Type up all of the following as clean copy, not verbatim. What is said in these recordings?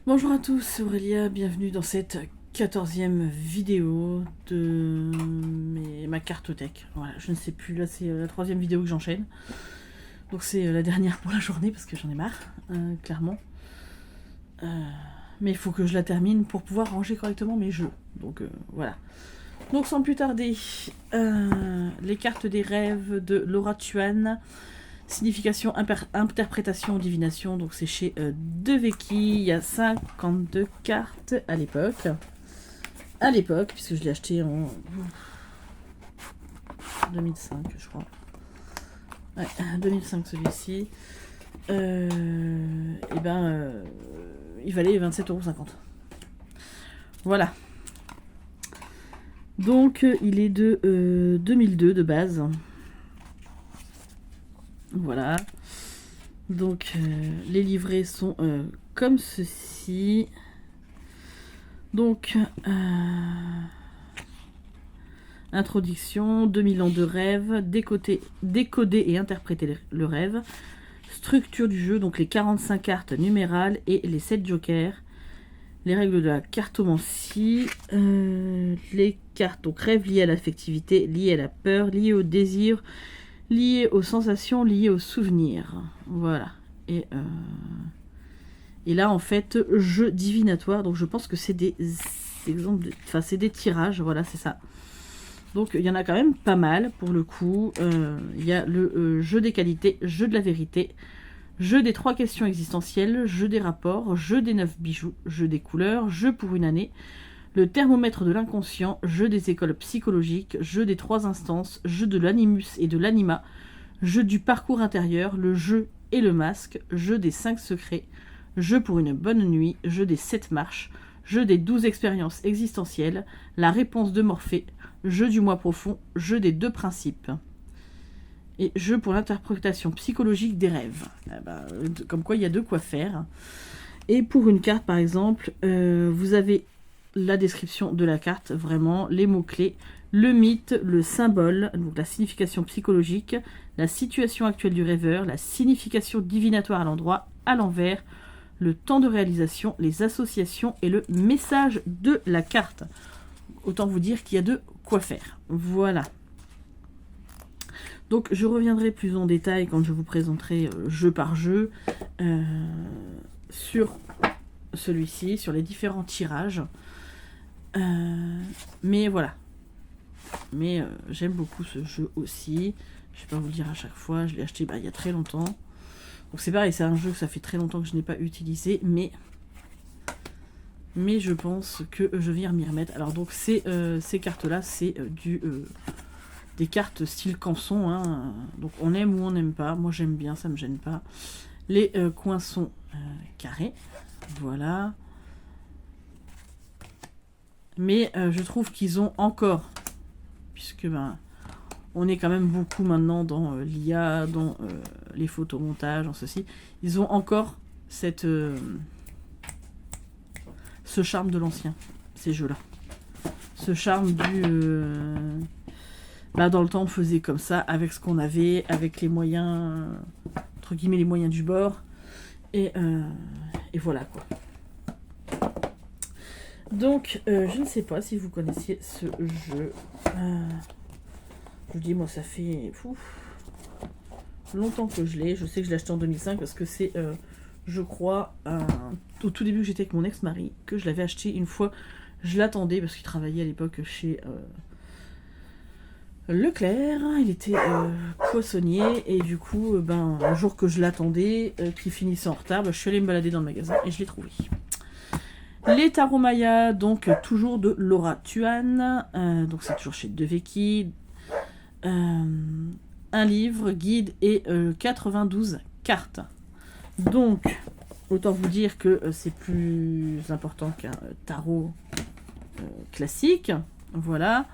Bonjour à tous, c'est Aurélia, bienvenue dans cette 14e vidéo de ma cartothèque. Voilà, je ne sais plus, là c'est la 3e vidéo que j'enchaîne. Donc c'est la dernière pour la journée parce que j'en ai marre, clairement. Mais il faut que je la termine pour pouvoir ranger correctement mes jeux. Donc voilà. Donc sans plus tarder, les cartes des rêves de Laura Tuan. Signification, interprétation, divination, donc c'est chez Deveki, il y a 52 cartes à l'époque. À l'époque, puisque je l'ai acheté en 2005, je crois. Ouais, 2005 celui-ci. Et ben, il valait 27,50 €. Voilà. Donc, il est de 2002 de base. Voilà. Donc, les livrets sont comme ceci. Donc, introduction, 2000 ans de rêve, décoder et interpréter le rêve, structure du jeu, donc les 45 cartes numérales et les 7 jokers, les règles de la cartomancie, les cartes, donc rêve liées à l'affectivité, liées à la peur, liées au désir, liées aux sensations, liées aux souvenirs. Voilà. Et là, en fait, jeu divinatoire, donc je pense que c'est des exemples, enfin c'est des tirages, voilà, c'est ça. Donc il y en a quand même pas mal pour le coup. Il y a le jeu des qualités, jeu de la vérité, jeu des 3 questions existentielles, jeu des rapports, jeu des 9 bijoux, jeu des couleurs, jeu pour une année, le thermomètre de l'inconscient, jeu des écoles psychologiques, jeu des 3 instances, jeu de l'animus et de l'anima, jeu du parcours intérieur, le jeu et le masque, jeu des 5 secrets, jeu pour une bonne nuit, jeu des 7 marches, jeu des 12 expériences existentielles, la réponse de Morphée, jeu du moi profond, jeu des 2 principes. Et jeu pour l'interprétation psychologique des rêves. Comme quoi, il y a de quoi faire. Et pour une carte, par exemple, vous avez la description de la carte, vraiment, les mots-clés, le mythe, le symbole, donc la signification psychologique, la situation actuelle du rêveur, la signification divinatoire à l'endroit, à l'envers, le temps de réalisation, les associations et le message de la carte. Autant vous dire qu'il y a de quoi faire. Voilà. Donc je reviendrai plus en détail quand je vous présenterai jeu par jeu sur celui-ci, sur les différents tirages. Mais voilà. Mais j'aime beaucoup ce jeu aussi. Je vais pas vous le dire à chaque fois, je l'ai acheté il y a très longtemps. Donc c'est pareil, c'est un jeu que ça fait très longtemps que je n'ai pas utilisé, mais je pense que je vais m'y remettre. Alors donc ces cartes-là, c'est des cartes style canson, hein. Donc on aime ou on n'aime pas. Moi j'aime bien, ça me gêne pas. Les coins sont carrés, voilà. Mais je trouve qu'ils ont encore, puisque on est quand même beaucoup maintenant dans l'IA, dans les photomontages, dans ceci. Ils ont encore ce charme de l'ancien, ces jeux-là. Ce charme du... dans le temps, on faisait comme ça, avec ce qu'on avait, avec les moyens, entre guillemets, les moyens du bord. Et voilà, quoi. Donc, je ne sais pas si vous connaissiez ce jeu. Je vous dis, moi, ça fait longtemps que je l'ai. Je sais que je l'ai acheté en 2005 parce que c'est, je crois, au tout début que j'étais avec mon ex-mari, que je l'avais acheté une fois. Je l'attendais parce qu'il travaillait à l'époque chez Leclerc. Il était poissonnier et du coup, un jour que je l'attendais, qu'il finissait en retard, je suis allée me balader dans le magasin et je l'ai trouvé. Les tarots Maya, donc toujours de Laura Tuan, donc c'est toujours chez Deveki. Un livre, guide et 92 cartes. Donc, autant vous dire que c'est plus important qu'un tarot classique. Voilà.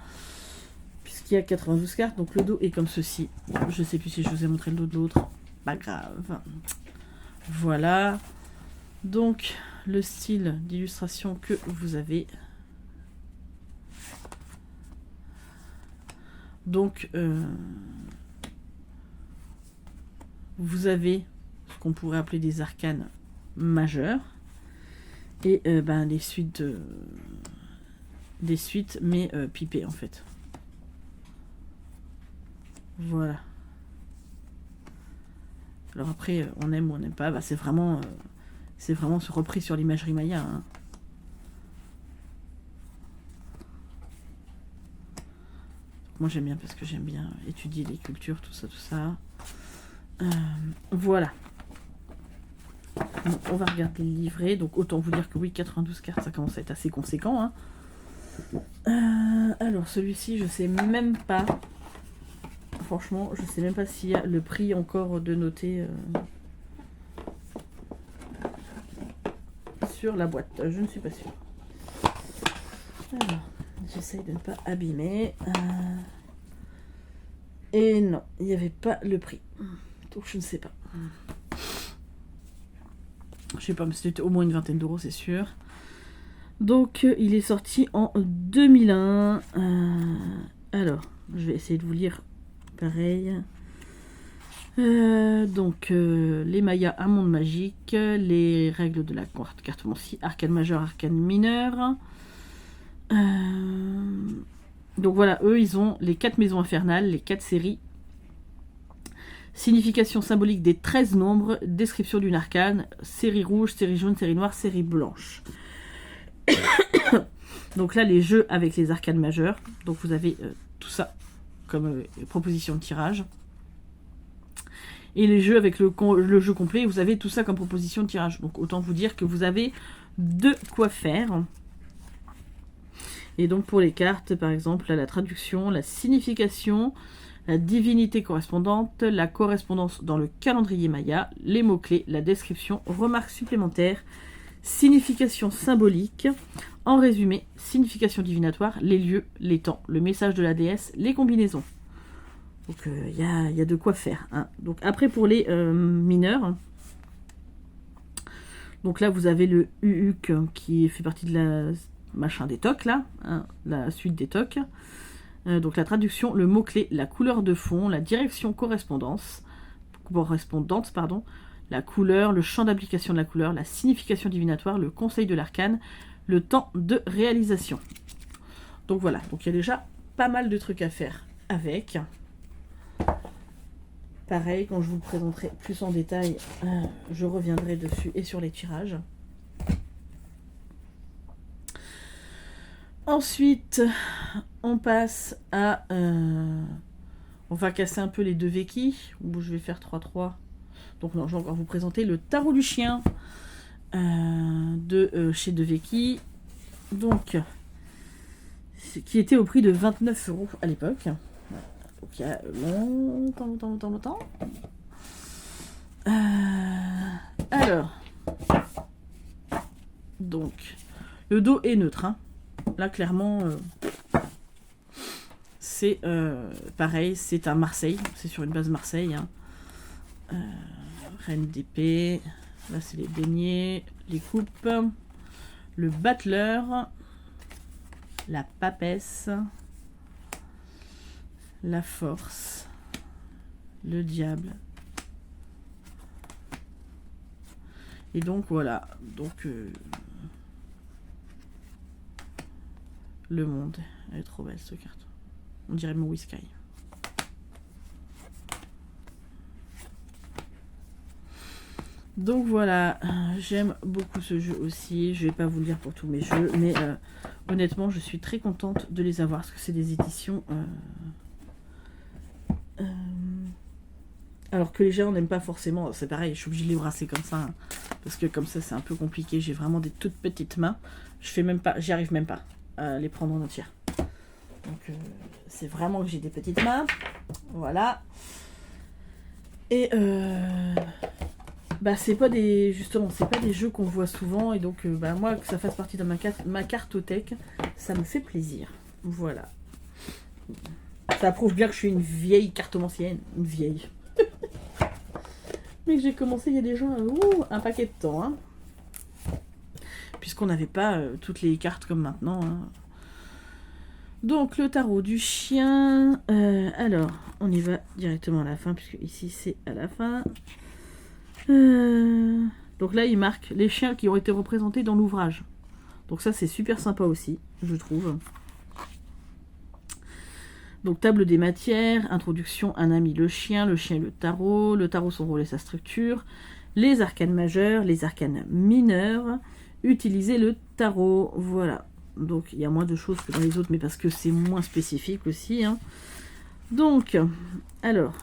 Puisqu'il y a 92 cartes, donc le dos est comme ceci. Je sais plus si je vous ai montré le dos de l'autre. Pas grave. Voilà. Donc, le style d'illustration que vous avez. Donc, vous avez ce qu'on pourrait appeler des arcanes majeurs. Et ben, les suites des suites, mais pipées en fait. Voilà. Alors après, on aime ou on n'aime pas, bah, c'est vraiment repris sur l'imagerie Maya. Hein. Moi j'aime bien parce que j'aime bien étudier les cultures, tout ça. Voilà. Bon, on va regarder le livret. Donc autant vous dire que oui, 92 cartes, ça commence à être assez conséquent. Hein. Alors celui-ci, je sais même pas. Franchement, je sais même pas s'il y a le prix encore de noter sur la boîte. Je ne suis pas sûre. Alors, j'essaye de ne pas abîmer. Et non, il n'y avait pas le prix. Donc je ne sais pas. Je sais pas, mais c'était au moins une vingtaine d'euros, c'est sûr. Donc il est sorti en 2001. Alors, je vais essayer de vous lire pareil. Donc les Mayas, un monde magique, les règles de la cartomancie, arcane majeur, arcane mineur. Donc voilà, eux ils ont les 4 maisons infernales, les 4 séries, signification symbolique des 13 nombres, description d'une arcane, série rouge, série jaune, série noire, série blanche. Donc là les jeux avec les arcanes majeures, donc vous avez tout ça comme proposition de tirage. Et les jeux avec le jeu complet, vous avez tout ça comme proposition de tirage. Donc autant vous dire que vous avez de quoi faire. Et donc pour les cartes, par exemple, la traduction, la signification, la divinité correspondante, la correspondance dans le calendrier Maya, les mots-clés, la description, remarques supplémentaires, signification symbolique, en résumé, signification divinatoire, les lieux, les temps, le message de la déesse, les combinaisons. Donc il y a de quoi faire. Hein. Donc après pour les mineurs, donc là vous avez le UUC qui fait partie de la machin des tocs là, hein, la suite des tocs. Donc la traduction, le mot-clé, la couleur de fond, la direction correspondante, la couleur, le champ d'application de la couleur, la signification divinatoire, le conseil de l'arcane, le temps de réalisation. Donc voilà, donc il y a déjà pas mal de trucs à faire avec. Pareil, quand je vous le présenterai plus en détail, je reviendrai dessus et sur les tirages. Ensuite, on passe à... on va casser un peu les deux Veki, où je vais faire 3-3. Donc non, je vais encore vous présenter le tarot du chien de chez De Veki. Donc, qui était au prix de 29 € à l'époque. Donc il y a longtemps. Alors, donc, le dos est neutre. Hein. Là, clairement, c'est pareil, c'est un Marseille. C'est sur une base Marseille. Hein. Reine d'épée. Là, c'est les deniers, les coupes. Le battleur. La papesse. La force, le diable. Et donc voilà, donc le monde. Elle est trop belle cette carte. On dirait mon Whisky. Donc voilà, j'aime beaucoup ce jeu aussi. Je vais pas vous le lire pour tous mes jeux, mais honnêtement, je suis très contente de les avoir parce que c'est des éditions. Alors que les gens n'aiment pas forcément, c'est pareil, je suis obligée de les brasser comme ça, hein, parce que comme ça c'est un peu compliqué, j'ai vraiment des toutes petites mains, je fais même pas, j'y arrive même pas à les prendre en entière. Donc c'est vraiment que j'ai des petites mains, voilà. Et bah c'est pas des, justement, c'est pas des jeux qu'on voit souvent, et donc bah moi que ça fasse partie de ma cartothèque, ça me fait plaisir, voilà. Ça prouve bien que je suis une vieille cartomancienne, une vieille. Mais que j'ai commencé il y a déjà un paquet de temps. Hein. Puisqu'on n'avait pas toutes les cartes comme maintenant. Hein. Donc le tarot du chien. Alors, on y va directement à la fin, puisque ici c'est à la fin. Donc là, il marque les chiens qui ont été représentés dans l'ouvrage. Donc ça, c'est super sympa aussi, je trouve. Donc table des matières, introduction, un ami, le chien et le tarot, son rôle et sa structure, les arcanes majeurs, les arcanes mineurs, utiliser le tarot, voilà. Donc il y a moins de choses que dans les autres, mais parce que c'est moins spécifique aussi, hein. Donc, alors,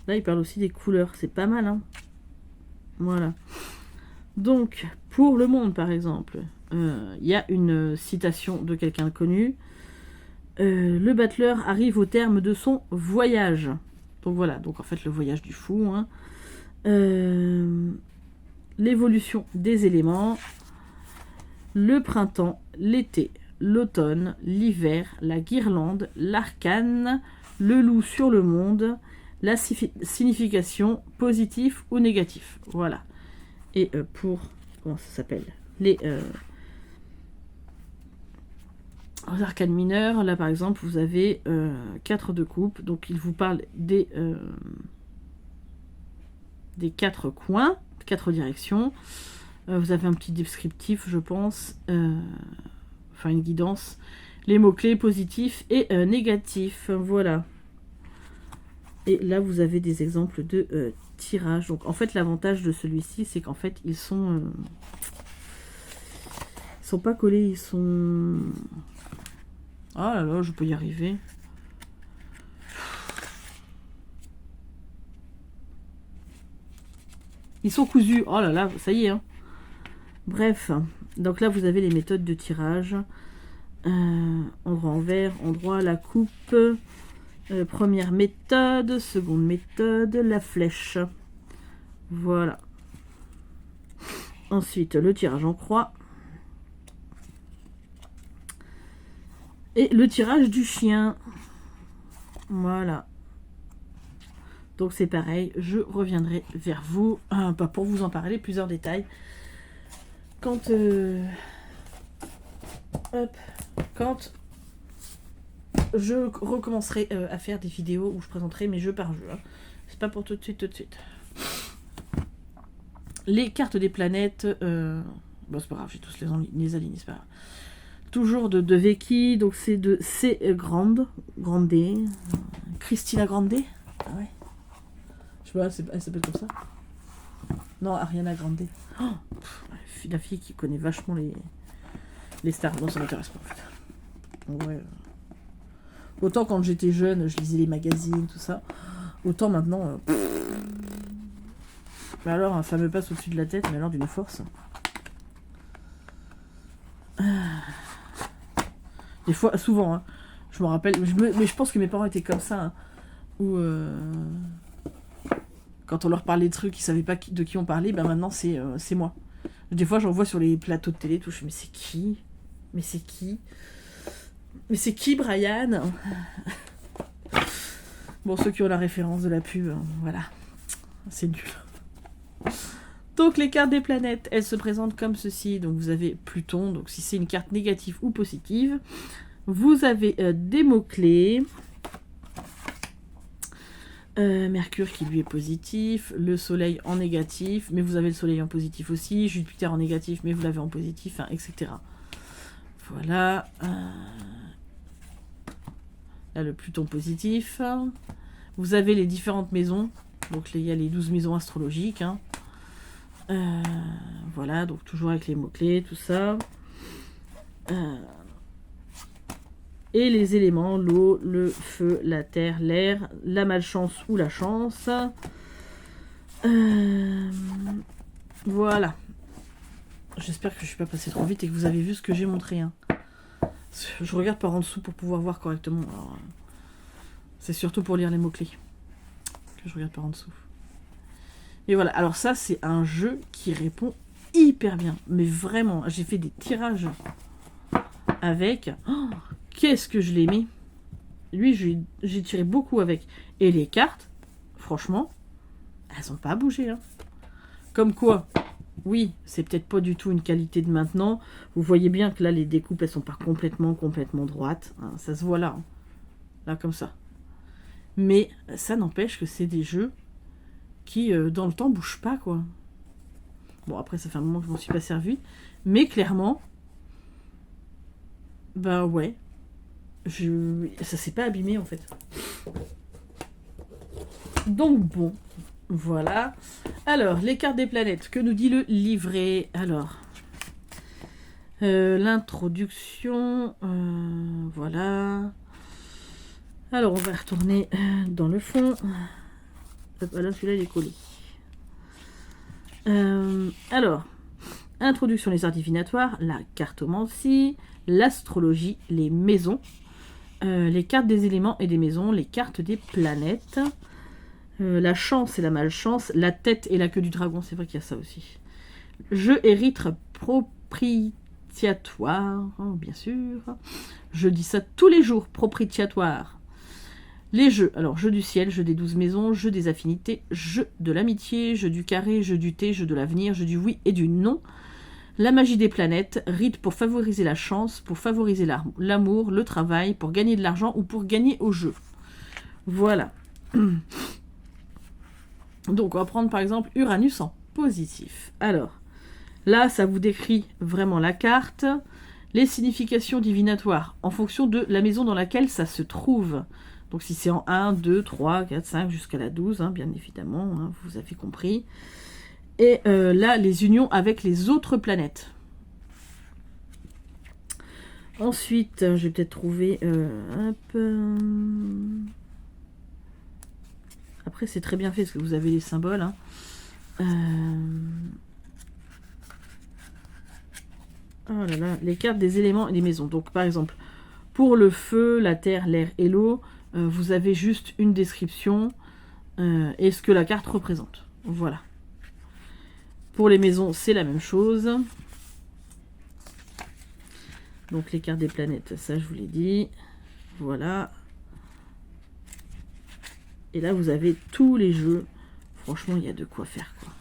là il parle aussi des couleurs, c'est pas mal, hein. Voilà. Donc, pour le monde par exemple, il y a une citation de quelqu'un de connu. Le battleur arrive au terme de son voyage. Donc voilà, donc en fait le voyage du fou, hein. L'évolution des éléments, le printemps, l'été, l'automne, l'hiver, la guirlande, l'arcane, le loup sur le monde, la signification positif ou négatif. Voilà. Et pour, comment ça s'appelle, les arcanes mineurs, là par exemple, vous avez 4 de coupe, donc il vous parle des 4 coins, 4 directions. Vous avez un petit descriptif, je pense, enfin une guidance, les mots-clés positifs et négatifs, voilà. Et là, vous avez des exemples de tirage. Donc, en fait, l'avantage de celui-ci, c'est qu'en fait, ils sont pas collés, ils sont... Ah là là, je peux y arriver. Ils sont cousus. Oh là là, ça y est, hein. Bref, donc là, vous avez les méthodes de tirage. Endroit envers, endroit, la coupe... première méthode, seconde méthode, la flèche. Voilà. Ensuite, le tirage en croix. Et le tirage du chien. Voilà. Donc c'est pareil, je reviendrai vers vous, pour vous en parler, plusieurs détails. Quand... quand je recommencerai à faire des vidéos où je présenterai mes jeux par jeu. Hein. C'est pas pour tout de suite, Les cartes des planètes... Bon, c'est pas grave, j'ai tous les alignés, c'est pas grave. Toujours de Veki, donc c'est de C. Grande. Christina Grande. Ah ouais. Je sais pas, elle s'appelle comme ça. Non, Ariana Grande. Oh, la fille qui connaît vachement les stars. Non, ça m'intéresse pas en fait. Ouais. Autant quand j'étais jeune, je lisais les magazines, tout ça. Autant maintenant... Mais alors, ça me passe au-dessus de la tête, mais alors d'une force. Des fois, souvent, hein, je me rappelle... Mais je pense que mes parents étaient comme ça. Hein, où... quand on leur parlait de trucs, ils savaient pas de qui on parlait, ben maintenant c'est moi. Des fois, j'en vois sur les plateaux de télé, tout, je me dis, mais c'est qui Mais c'est qui, Brian? Bon, ceux qui ont la référence de la pub, voilà. C'est nul. Donc, les cartes des planètes, elles se présentent comme ceci. Donc, vous avez Pluton, donc si c'est une carte négative ou positive. Vous avez des mots-clés. Mercure qui lui est positif, le soleil en négatif, mais vous avez le soleil en positif aussi, Jupiter en négatif, mais vous l'avez en positif, hein, etc. Voilà. Là, le Pluton positif. Vous avez les différentes maisons. Donc, il y a les 12 maisons astrologiques. Hein. Voilà, donc toujours avec les mots-clés, tout ça. Et les éléments, l'eau, le feu, la terre, l'air, la malchance ou la chance. Voilà. J'espère que je ne suis pas passée trop vite et que vous avez vu ce que j'ai montré. Hein. Je regarde par en dessous pour pouvoir voir correctement. C'est surtout pour lire les mots-clés que je regarde par en dessous. Et voilà, alors ça, c'est un jeu qui répond hyper bien. Mais vraiment, j'ai fait des tirages avec... Oh, qu'est-ce que je l'ai mis? Lui, j'ai tiré beaucoup avec. Et les cartes, franchement, elles n'ont pas bougé. Hein. Comme quoi, oui, c'est peut-être pas du tout une qualité de maintenant. Vous voyez bien que là, les découpes, elles sont pas complètement droites. Hein. Ça se voit là. Hein. Là, comme ça. Mais ça n'empêche que c'est des jeux qui, dans le temps, bougent pas, quoi. Bon, après, ça fait un moment que je m'en suis pas servi. Mais clairement, bah ouais, ça s'est pas abîmé, en fait. Donc bon, voilà. Alors, les cartes des planètes, que nous dit le livret? Alors, l'introduction, voilà. Alors, on va retourner dans le fond. Là, celui-là, il est collé. Alors, introduction les arts divinatoires, la cartomancie, l'astrologie, les maisons, les cartes des éléments et des maisons, les cartes des planètes, la chance et la malchance, la tête et la queue du dragon, c'est vrai qu'il y a ça aussi. Jeu et rites propitiatoires, bien sûr. Je dis ça tous les jours, propitiatoire. Les jeux, alors jeu du ciel, jeu des 12 maisons, jeu des affinités, jeu de l'amitié, jeu du carré, jeu du thé, jeu de l'avenir, jeu du oui et du non. La magie des planètes, rite pour favoriser la chance, pour favoriser l'amour, le travail, pour gagner de l'argent ou pour gagner au jeu. Voilà. Donc on va prendre par exemple Uranus en positif. Alors, là ça vous décrit vraiment la carte, les significations divinatoires en fonction de la maison dans laquelle ça se trouve. Donc si c'est en 1, 2, 3, 4, 5 jusqu'à la 12, hein, bien évidemment, hein, vous avez compris. Et là, les unions avec les autres planètes. Ensuite, je vais peut-être trouver... Après, c'est très bien fait, parce que vous avez les symboles. Hein. Oh là là, les cartes des éléments et des maisons. Donc, par exemple, pour le feu, la terre, l'air et l'eau, vous avez juste une description et ce que la carte représente. Voilà. Pour les maisons, c'est la même chose. Donc les cartes des planètes, ça je vous l'ai dit. Voilà. Et là, vous avez tous les jeux. Franchement, il y a de quoi faire, quoi.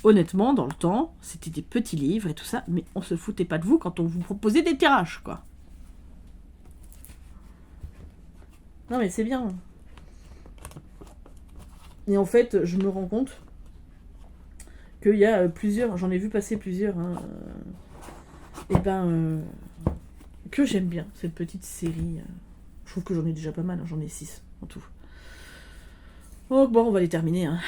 Honnêtement, dans le temps, c'était des petits livres et tout ça, mais on se foutait pas de vous quand on vous proposait des tirages, quoi. Non, mais c'est bien. Et en fait, je me rends compte qu'il y a plusieurs, j'en ai vu passer plusieurs, hein, que j'aime bien, cette petite série. Je trouve que j'en ai déjà pas mal, hein, j'en ai 6 en tout. Oh, bon, on va les terminer. Hein.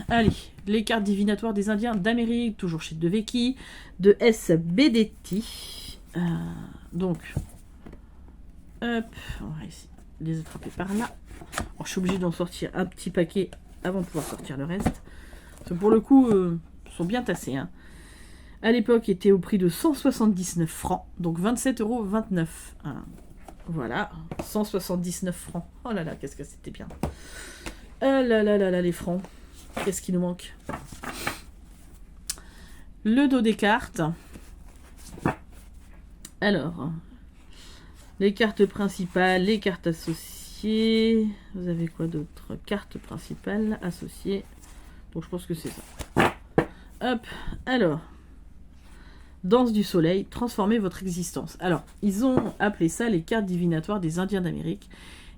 Allez, les cartes divinatoires des Indiens d'Amérique, toujours chez Deveki, de S. Bedetti. Donc, hop, on va essayer de les attraper par là. Alors, je suis obligée d'en sortir un petit paquet avant de pouvoir sortir le reste. Parce que pour le coup, ils sont bien tassés. Hein. À l'époque, ils étaient au prix de 179 francs, donc 27,29 €. Hein. Voilà, 179 francs. Oh là là, qu'est-ce que c'était bien. Ah là là là là, les francs. Qu'est-ce qui nous manque? Le dos des cartes. Alors, les cartes principales, les cartes associées. Vous avez quoi d'autre? Cartes principales, associées. Donc je pense que c'est ça. Hop, alors. Danse du soleil, transformez votre existence. Alors, ils ont appelé ça les cartes divinatoires des Indiens d'Amérique.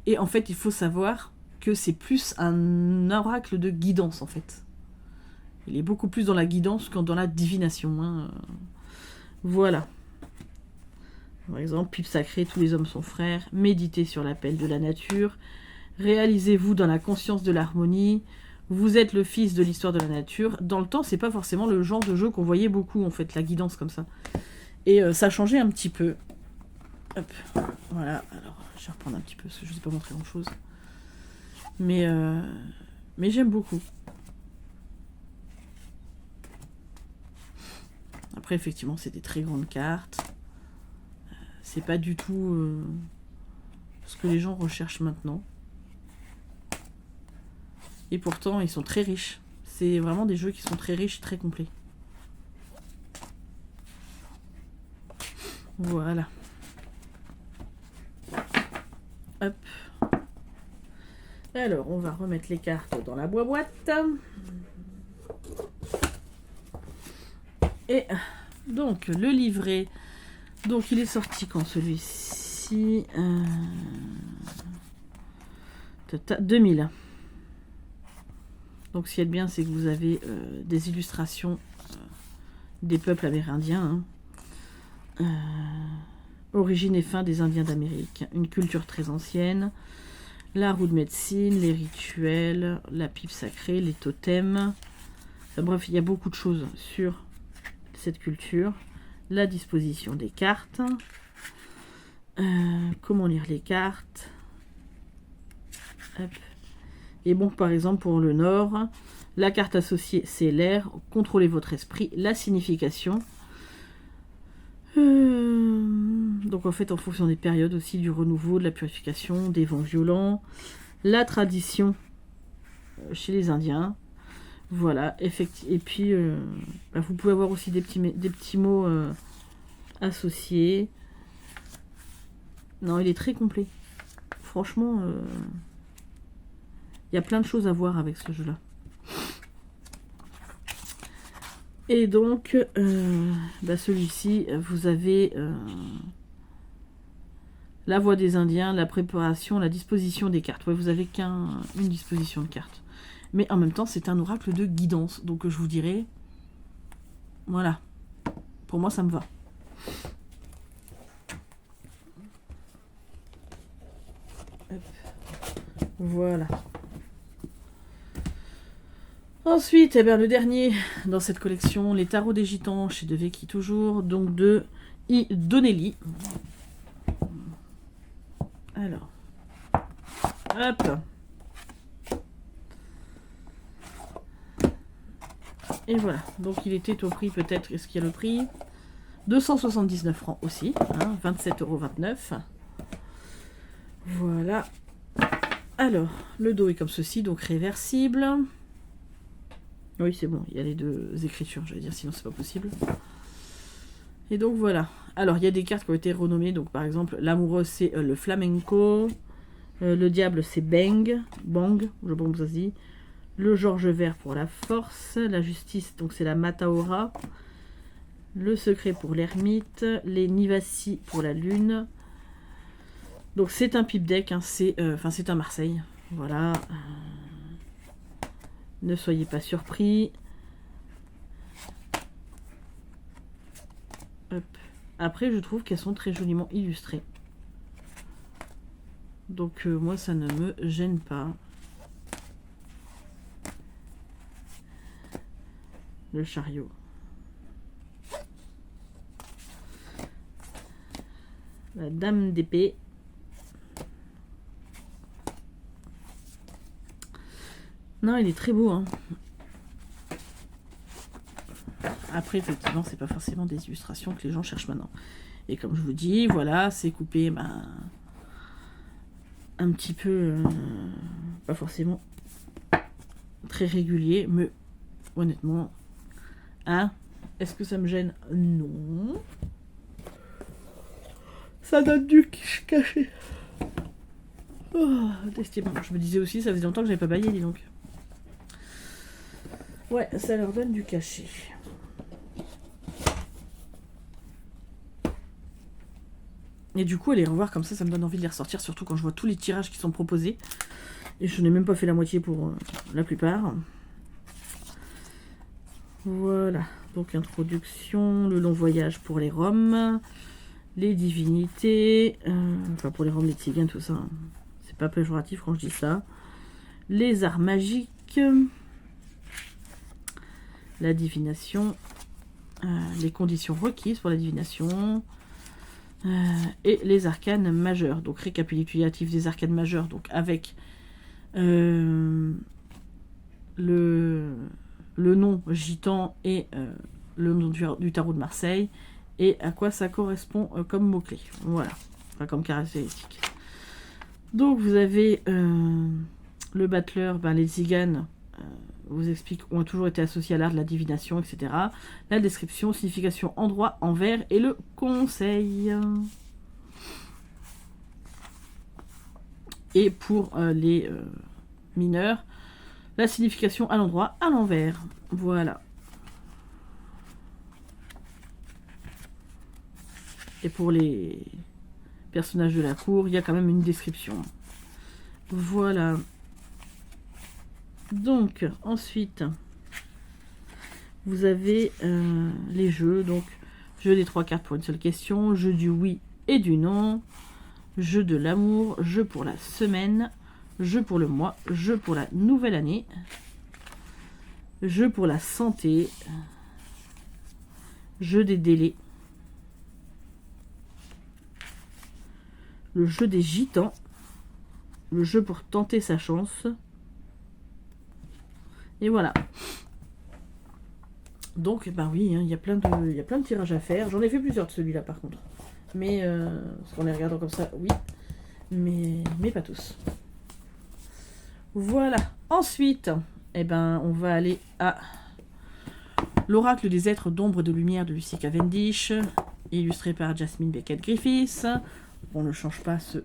Et en fait, il faut savoir que c'est plus un oracle de guidance, en fait. Il est beaucoup plus dans la guidance que dans la divination. Hein. Voilà. Par exemple, pipe sacrée, tous les hommes sont frères. Méditez sur l'appel de la nature. Réalisez-vous dans la conscience de l'harmonie. Vous êtes le fils de l'histoire de la nature. Dans le temps, c'est pas forcément le genre de jeu qu'on voyait beaucoup, en fait, la guidance comme ça. Et ça a changé un petit peu. Hop, voilà. Alors, je vais reprendre un petit peu, parce que je ne vous ai pas montré grand-chose. Mais j'aime beaucoup. Après, effectivement, c'est des très grandes cartes. C'est pas du tout ce que les gens recherchent maintenant. Et pourtant, ils sont très riches. C'est vraiment des jeux qui sont très riches, très complets. Voilà. Hop. Alors, on va remettre les cartes dans la boîte. Et donc, le livret. Donc, il est sorti quand celui-ci 2000. Donc ce qui est bien, c'est que vous avez des illustrations des peuples amérindiens. Origine et fin des Indiens d'Amérique. Une culture très ancienne. La roue de médecine, les rituels, la pipe sacrée, les totems. Enfin, bref, il y a beaucoup de choses sur cette culture. La disposition des cartes. Comment lire les cartes. Hop. Et bon, par exemple, pour le Nord, la carte associée, c'est l'air. Contrôlez votre esprit. La signification. Donc en fait, en fonction des périodes aussi, du renouveau, de la purification, des vents violents. La tradition chez les Indiens. Voilà, effectivement. Et puis, vous pouvez avoir aussi des petits mots associés. Non, il est très complet. Franchement, il y a plein de choses à voir avec ce jeu-là. Et donc, celui-ci, vous avez la voix des Indiens, la préparation, la disposition des cartes. Ouais, vous avez qu'une disposition de cartes. Mais en même temps, c'est un oracle de guidance. Donc, je vous dirais, voilà. Pour moi, ça me va. Hop. Voilà. Ensuite, le dernier dans cette collection, les tarots des gitans chez De Vecchi toujours, donc de I. Donnelly. Alors, hop. Et voilà, donc il était au prix peut-être, est-ce qu'il y a le prix 279 francs aussi, 27,29 €. Voilà. Alors, le dos est comme ceci, donc réversible. Oui, c'est bon, il y a les deux écritures, j'allais dire, sinon c'est pas possible. Et donc voilà. Alors, il y a des cartes qui ont été renommées, donc par exemple, l'amoureuse c'est le flamenco, le diable c'est Bang, je sais pas comment ça se dit, le Georges vert pour la force, la justice, donc c'est la Mataora, le secret pour l'ermite, les Nivasi pour la lune. Donc c'est un pipe deck, c'est un Marseille, voilà. Ne soyez pas surpris. Hop. Après, je trouve qu'elles sont très joliment illustrées. Donc, moi, ça ne me gêne pas. Le chariot. La dame d'épée. Non, il est très beau, Après, effectivement, c'est pas forcément des illustrations que les gens cherchent maintenant. Et comme je vous dis, voilà, c'est coupé, un petit peu, pas forcément très régulier, mais honnêtement, est-ce que ça me gêne? Non. Ça donne du cachet. Oh, je me disais aussi, ça faisait longtemps que j'avais pas baillé, dis donc. Ouais, ça leur donne du cachet. Et du coup, les revoir comme ça me donne envie de les ressortir, surtout quand je vois tous les tirages qui sont proposés. Et je n'ai même pas fait la moitié pour la plupart. Voilà, donc introduction, le long voyage pour les Roms, les divinités, pour les Roms, les Tziganes, tout ça. C'est pas péjoratif quand je dis ça. Les arts magiques, la divination, les conditions requises pour la divination, et les arcanes majeurs. Donc récapitulatif des arcanes majeurs, donc avec le nom gitan et le nom du tarot de Marseille, et à quoi ça correspond comme mot-clé. Voilà, enfin, comme caractéristique. Donc vous avez le battleur, les tziganes, vous explique, ont toujours été associés à l'art de la divination, etc. La description, signification, endroit, envers et le conseil. Et pour les mineurs, la signification à l'endroit, à l'envers. Voilà. Et pour les personnages de la cour, il y a quand même une description. Voilà. Donc, ensuite, vous avez les jeux. Donc, jeu des 3 cartes pour une seule question, jeu du oui et du non, jeu de l'amour, jeu pour la semaine, jeu pour le mois, jeu pour la nouvelle année, jeu pour la santé, jeu des délais, le jeu des gitans, le jeu pour tenter sa chance. Et voilà. Donc, bah oui, hein, il y a plein de tirages à faire. J'en ai fait plusieurs de celui-là, par contre. Mais, parce qu'en les regardant comme ça, oui. Mais pas tous. Voilà. Ensuite, eh ben, on va aller à l'Oracle des êtres d'ombre et de lumière de Lucy Cavendish, illustré par Jasmine Beckett-Griffiths. On ne change pas ce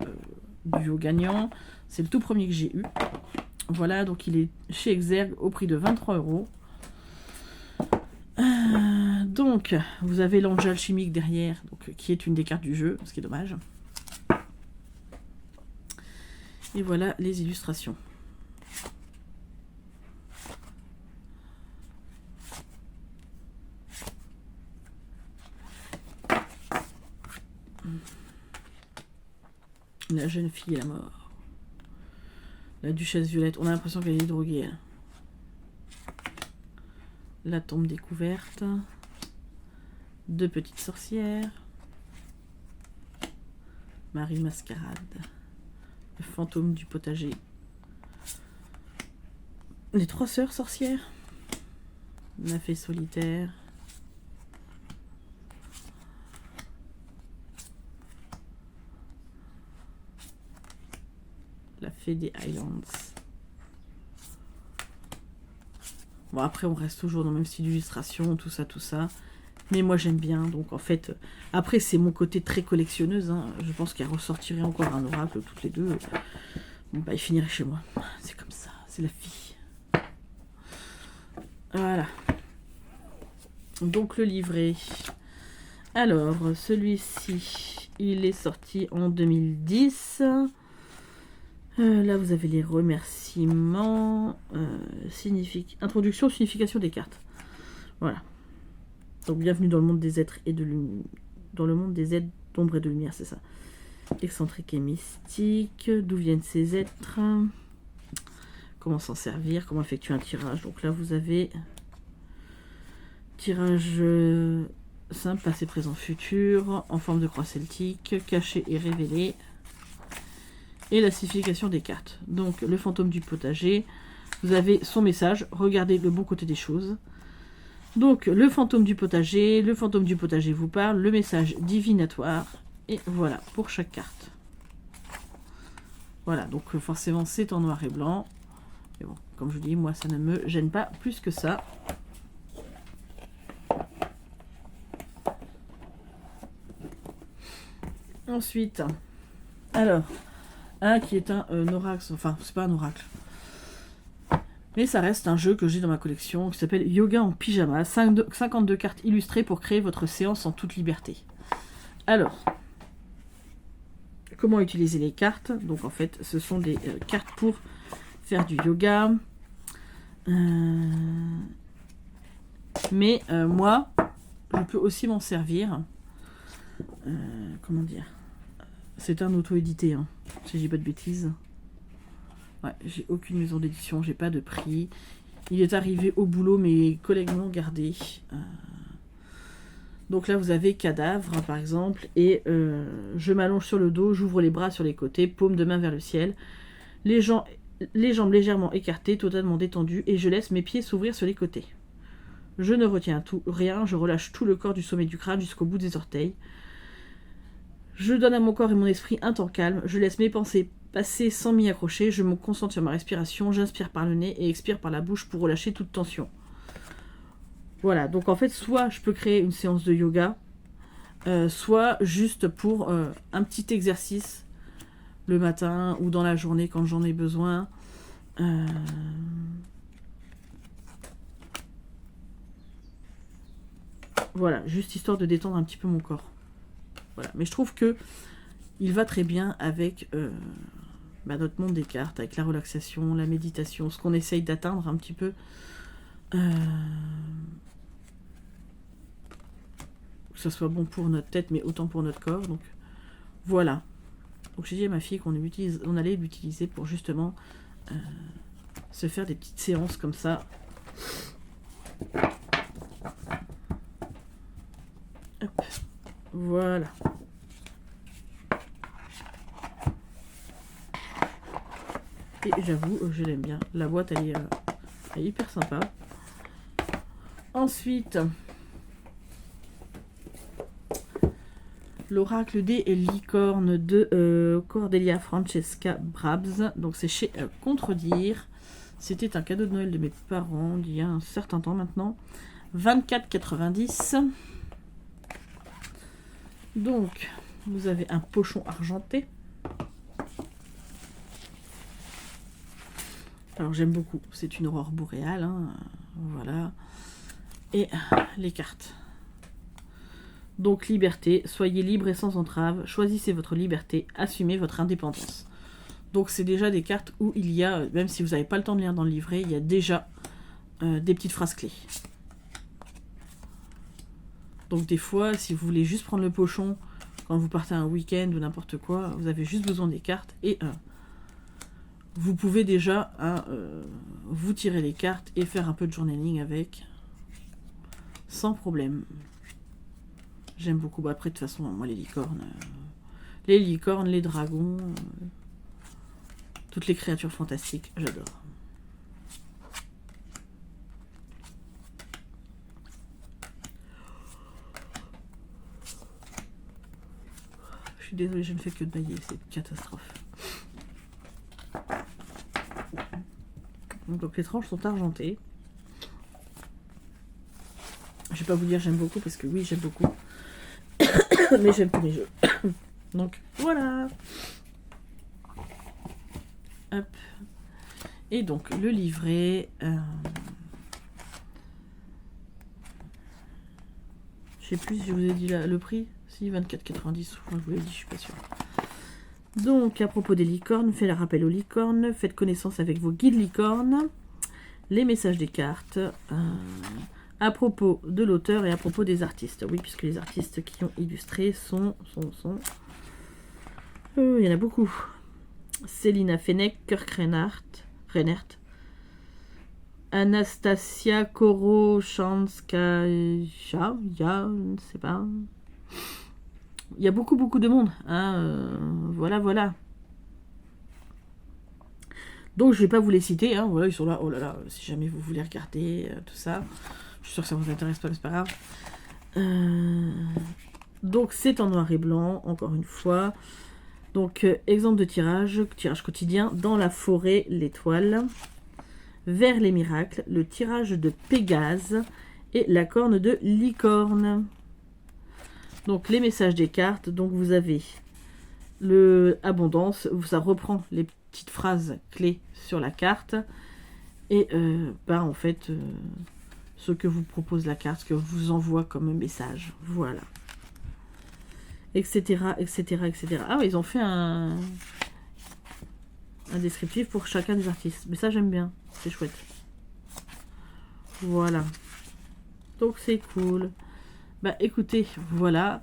duo gagnant. C'est le tout premier que j'ai eu. Voilà, donc il est chez Exergue au prix de 23 €. Donc, vous avez l'ange alchimique derrière, donc, qui est une des cartes du jeu, ce qui est dommage. Et voilà les illustrations. La jeune fille et la mort. La duchesse Violette, on a l'impression qu'elle est droguée. Elle. La tombe découverte. 2 petites sorcières. Marie Mascarade. Le fantôme du potager. Les 3 sœurs sorcières. La fée solitaire. La fée des Highlands. Bon, après, on reste toujours dans le même style d'illustration, tout ça, tout ça. Mais moi, j'aime bien. Donc, en fait, après, c'est mon côté très collectionneuse. Hein. Je pense qu'elle ressortirait encore un oracle, toutes les deux. Bon, bah, il finirait chez moi. C'est comme ça. C'est la vie. Voilà. Donc, le livret. Alors, celui-ci, il est sorti en 2010. Là, vous avez les remerciements. Introduction, signification des cartes. Voilà. Donc, bienvenue dans le monde des êtres et de lumière. Dans le monde des êtres d'ombre et de lumière, c'est ça. Excentrique et mystique. D'où viennent ces êtres? Comment s'en servir? Comment effectuer un tirage? Donc là, vous avez tirage simple, passé, présent, futur, en forme de croix celtique, caché et révélé. Et la signification des cartes. Donc, le fantôme du potager. Vous avez son message. Regardez le bon côté des choses. Donc, le fantôme du potager vous parle. Le message divinatoire. Et voilà, pour chaque carte. Voilà, donc forcément, c'est en noir et blanc. Mais bon, comme je vous dis, moi, ça ne me gêne pas plus que ça. Ensuite, alors... un qui est un oracle, enfin c'est pas un oracle, mais ça reste un jeu que j'ai dans ma collection qui s'appelle Yoga en pyjama, 52 cartes illustrées pour créer votre séance en toute liberté. Alors, comment utiliser les cartes? Donc en fait, ce sont des cartes pour faire du yoga, mais moi, je peux aussi m'en servir, comment dire, c'est un auto-édité, hein, si je dis pas de bêtises. Ouais, j'ai aucune maison d'édition, j'ai pas de prix. Il est arrivé au boulot, mes collègues l'ont gardé. Donc là, vous avez cadavre, par exemple, et je m'allonge sur le dos, j'ouvre les bras sur les côtés, paume de main vers le ciel, les jambes légèrement écartées, totalement détendues, et je laisse mes pieds s'ouvrir sur les côtés. Je ne retiens rien, je relâche tout le corps du sommet du crâne jusqu'au bout des orteils. Je donne à mon corps et mon esprit un temps calme, je laisse mes pensées passer sans m'y accrocher, je me concentre sur ma respiration, j'inspire par le nez et expire par la bouche pour relâcher toute tension. Voilà, donc en fait, soit je peux créer une séance de yoga, soit juste pour un petit exercice le matin ou dans la journée quand j'en ai besoin. Voilà, juste histoire de détendre un petit peu mon corps. Voilà. Mais je trouve que il va très bien avec notre monde des cartes, avec la relaxation, la méditation, ce qu'on essaye d'atteindre un petit peu. Que ce soit bon pour notre tête, mais autant pour notre corps. Donc voilà. Donc j'ai dit à ma fille qu'on allait l'utiliser pour justement se faire des petites séances comme ça. Hop. Voilà. Et j'avoue, je l'aime bien. La boîte, elle est hyper sympa. Ensuite, l'oracle des licornes de Cordelia Francesca Brabs. Donc c'est chez Contredire. C'était un cadeau de Noël de mes parents il y a un certain temps maintenant. 24,90. Donc, vous avez un pochon argenté. Alors j'aime beaucoup, c'est une aurore boréale, hein. Voilà. Et les cartes. Donc liberté, soyez libre et sans entrave, choisissez votre liberté, assumez votre indépendance. Donc c'est déjà des cartes où il y a, même si vous n'avez pas le temps de lire dans le livret, il y a déjà des petites phrases clés. Donc des fois, si vous voulez juste prendre le pochon quand vous partez un week-end ou n'importe quoi, vous avez juste besoin des cartes et vous pouvez déjà vous tirer les cartes et faire un peu de journaling avec, sans problème. J'aime beaucoup. Bah, après, de toute façon, moi, les licornes, les dragons, toutes les créatures fantastiques, j'adore. Je suis désolée, je ne fais que de bailler, c'est une catastrophe. Donc les tranches sont argentées. Je vais pas vous dire j'aime beaucoup parce que oui j'aime beaucoup. Mais j'aime tous les jeux. Donc voilà. Hop. Et donc le livret. Je sais plus si je vous ai dit le prix. Si 24,90. Je vous l'ai dit, je suis pas sûre. Donc, à propos des licornes, faites le rappel aux licornes, faites connaissance avec vos guides licornes, les messages des cartes, à propos de l'auteur et à propos des artistes. Oui, puisque les artistes qui ont illustré sont il y en a beaucoup. Célina Fenech, Kirk Reinhardt, Anastasia Korochanskaya, je ne sais pas. Il y a beaucoup de monde. Hein, voilà. Donc je vais pas vous les citer. Hein, voilà, ils sont là. Oh là là, si jamais vous voulez regarder tout ça. Je suis sûre que ça vous intéresse pas, mais c'est pas grave. Donc c'est en noir et blanc, encore une fois. Donc exemple de tirage quotidien. Dans la forêt, l'étoile. Vers les miracles, le tirage de Pégase et la corne de licorne. Donc les messages des cartes, donc vous avez le abondance, ça reprend les petites phrases clés sur la carte et en fait ce que vous propose la carte, ce que vous envoie comme message, voilà, etc. Ah ouais, ils ont fait un descriptif pour chacun des artistes, mais ça j'aime bien, c'est chouette. Voilà, donc c'est cool. Bah écoutez, voilà,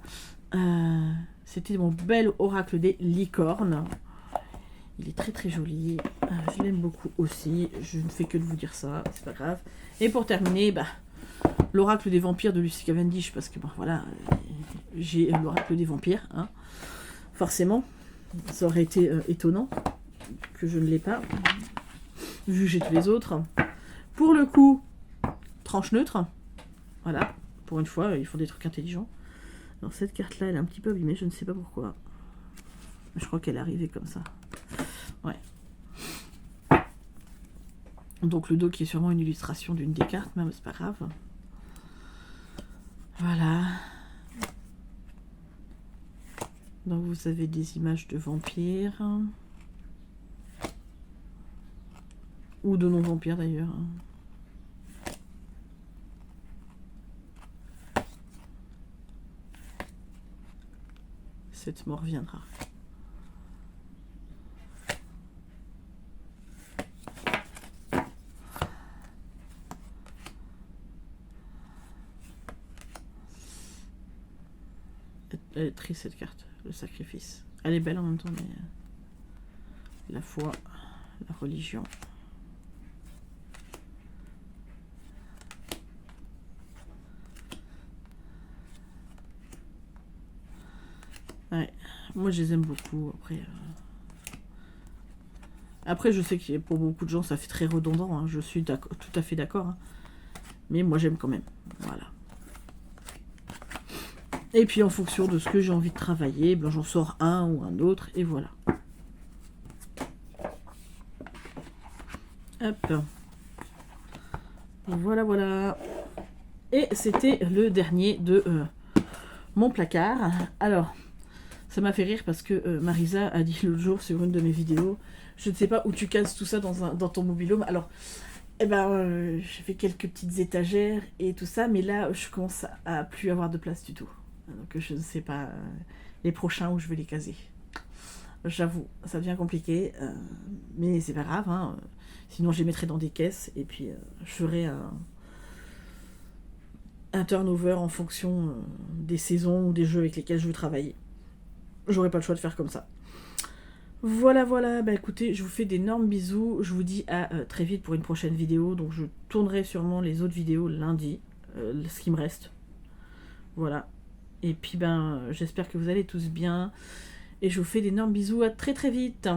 c'était mon bel oracle des licornes. Il est très joli, je l'aime beaucoup aussi, je ne fais que de vous dire ça, c'est pas grave. Et pour terminer, l'oracle des vampires de Lucy Cavendish, parce que voilà, j'ai l'oracle des vampires, hein. Forcément, ça aurait été étonnant que je ne l'ai pas, vu que j'ai tous les autres. Pour le coup, tranche neutre, voilà. Pour une fois, ils font des trucs intelligents. Alors cette carte-là, elle est un petit peu abîmée, je ne sais pas pourquoi. Je crois qu'elle est arrivée comme ça. Ouais. Donc le dos qui est sûrement une illustration d'une des cartes, mais c'est pas grave. Voilà. Donc vous avez des images de vampires. Ou de non-vampires d'ailleurs. Cette mort viendra. Elle est triste cette carte, le sacrifice. Elle est belle en même temps, mais la foi, la religion. Ouais, moi je les aime beaucoup. Après je sais que pour beaucoup de gens ça fait très redondant, hein. Je suis tout à fait d'accord. Hein. Mais moi j'aime quand même. Voilà. Et puis en fonction de ce que j'ai envie de travailler, ben, j'en sors un ou un autre et voilà. Hop. Voilà, voilà. Et c'était le dernier de mon placard. Alors, ça m'a fait rire parce que Marisa a dit l'autre jour sur une de mes vidéos, je ne sais pas où tu cases tout ça dans ton mobil-home. Alors, eh ben, j'ai fait quelques petites étagères et tout ça, mais là, je commence à plus avoir de place du tout. Donc, je ne sais pas les prochains où je vais les caser. J'avoue, ça devient compliqué, mais c'est pas grave. Hein. Sinon, je les mettrai dans des caisses et puis je ferai un turnover en fonction des saisons ou des jeux avec lesquels je veux travailler. J'aurai pas le choix de faire comme ça. Voilà, voilà. Bah écoutez, je vous fais d'énormes bisous. Je vous dis à très vite pour une prochaine vidéo. Donc je tournerai sûrement les autres vidéos lundi, ce qui me reste. Voilà. Et puis ben, j'espère que vous allez tous bien. Et je vous fais d'énormes bisous. À très très vite.